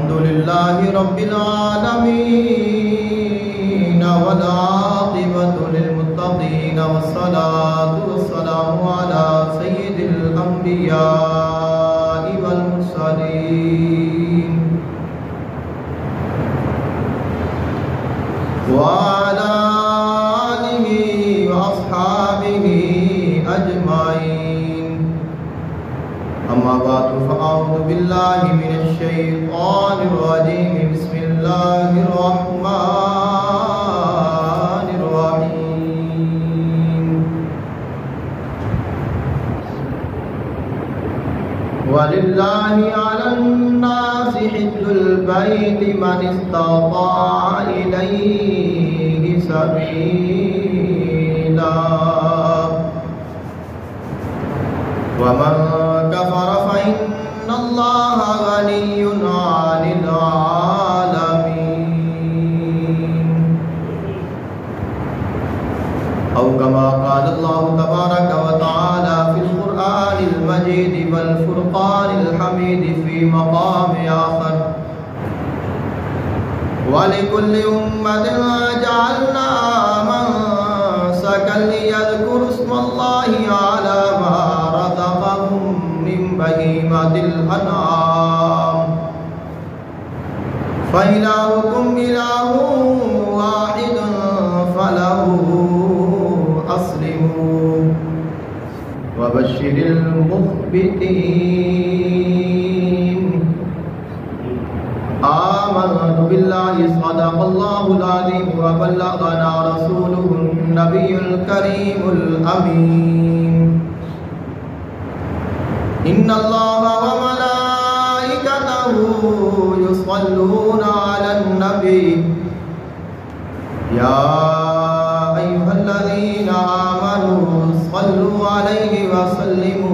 अल्हम्दुलिल्लाहि रब्बिल आलमीन वल आक़िबतु लिल मुत्तक़ीन वस्सलातु वस्सलामु अला सय्यिदिल अंबियाइ वल मुरसलीन व अला आलिहि व अस्हाबिहि अजमाइन। अम्मा बाद फ़अऊज़ु बिल्लाहि मिनश शैतानिर रजीम। बिस्मिल्लाहिर रहमानिर रहीम। वलिल्लाहि अलन नासि हिज्जुल बैति मन इस्तताअ इलैहि सबीला वमन कफर फ़इन्नल्लाह गनिय्युन अनिल आलमीन। औ कमा क़ाल अल्लाहु तबारक व तआला फ़िल क़ुरआनिल मजीद वल फ़ुरक़ानिल हमीद फ़ी मक़ाम आख़र। वलिकुल्लि उम्मतिन जअलना मनसकन लियज़कुरु इस्मल्लाहि अला मा रज़क़हुम मिन बहीमतिल अनआम फ़इलाहुकुम इलाहुन वाहिदुन फलहु अस्लिमू वबश्शिरिल मुख़्बितीन। आमनतु बिल्लाहि सदक़ल्लाहुल अज़ीम व बल्लगना रसूलुहुन नबियुल करीमुल अमीन। इन्नल्लाहा व मलाइकतहु युसल्लूना अलन नबी या अय्युहल्लज़ीना आमनू सल्लू अलैहि व सल्लिमू